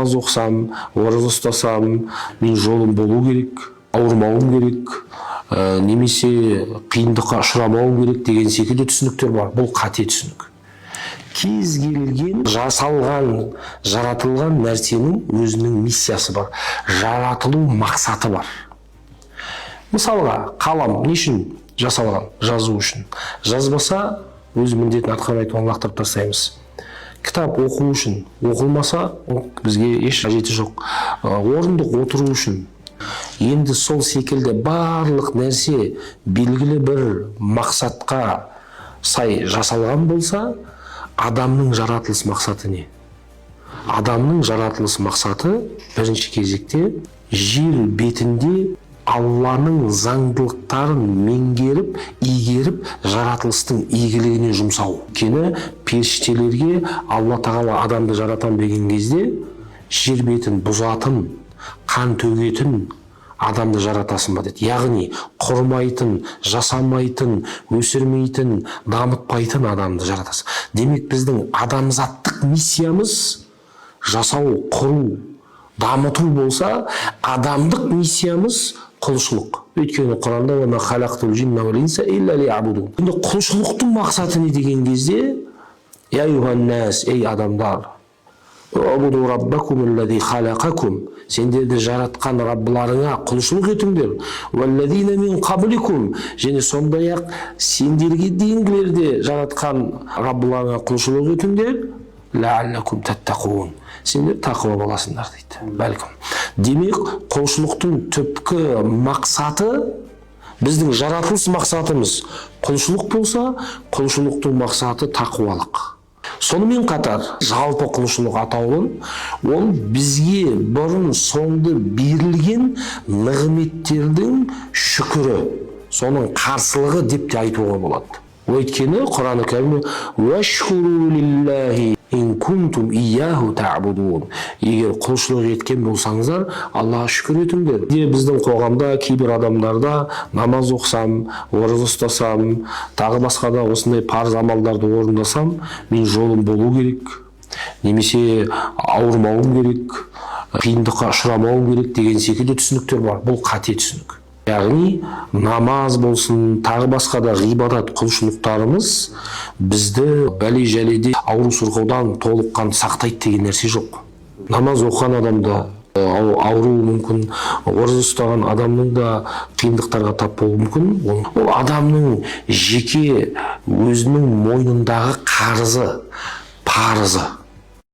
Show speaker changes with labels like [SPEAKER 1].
[SPEAKER 1] намаз оқысам, ораза ұстасам, мен жолым болу керек, ауырмауым керек, немесе қиындыққа ұшырамауым керек деген секілді түсініктер бар. Бұл қате түсінік. Кез келген жасалған, жаратылған нәрсенің өзінің миссиясы бар, жаратылу мақсаты бар. Мысалға, қалам не үшін жасалған? Жазу үшін. Жазбаса, өз міндетін атқармайды, оны лақтырып тастаймыз. Кітап оқу үшін, оқылмаса, бізге еш қажеті жоқ. Орындық отыру үшін. Енді сол секілді барлық нәрсе белгілі бір мақсатқа сай жасалған болса, адамның жаратылыс мақсаты не? Адамның жаратылыс мақсаты бірінші кезекте жер бетінде Алланың заңдылықтарын меңгеріп, игеріп, жаратылыстың игілігіне жұмсау. Өйткені періштелерге Алла тағала адамды жаратам деген кезде жер бетін бұзатын, қан төгетін адамды жаратасың ба деді. Яғни құрмайтын, жасамайтын, өсірмейтін, дамытпайтын адамды жаратасың. Демек біздің адамзаттық миссиямыз жасау, құру, дамыту болса, адамдық миссиямыз құлшылық. Өйткені Құранда «Ва ма халақтул джинна вал инса илля лиябудун». Енді құлшылықтың мақсаты не деген кезде, «Я айюхан нас, ей адамдар, убуду раббакум аллази халақакум». Сендерді жаратқан Раббыларыңа құлшылық етіңдер. «Валлазина мин қабликум». Және сондай-ақ сендерге дейінгілерде жаратқан Раббыларыңа құлшылық етіңдер. «Лааллакум таттақун». Сендер тақуа боласыңдар дейді. Бәлкім. Демек, құлшылықтың түпкі мақсаты, біздің жаратылыс мақсатымыз құлшылық болса, құлшылықтың мақсаты тақуалық. Сонымен қатар, жалпы құлшылық атаулын, ол бізге бұрын соңды берілген нығметтердің шүкірі, соның қарсылығы деп те айтуға болады. Өйткені Құран кәрімде «Уашкуру лиллахи ин кунтум ияху та'будун». Егер құлшылық еткен болсаңыздар, Аллаға шүкір етіңдер. Біздің қоғамда кейбір адамдарда намаз оқысам, ораза ұстасам, тағы басқа да осындай парыз амалдарды орындасам, мен жолым болу керек, немесе ауырмауым керек, қиындыққа ұшырамауым керек деген секілді түсініктер бар. Бұл қате түсінік. Яғни намаз болсын, тағы басқа да ғибадат құлшылықтарымыз бізді бәле-жәледе ауру сырқаудан толыққан сақтайды деген нәрсе жоқ. Намаз оқыған адамда ауыру мүмкін, ораза ұстаған адамның да қиындықтарға тап болуы мүмкін. Ол адамның жеке өзінің мойнындағы қарызы, парызы.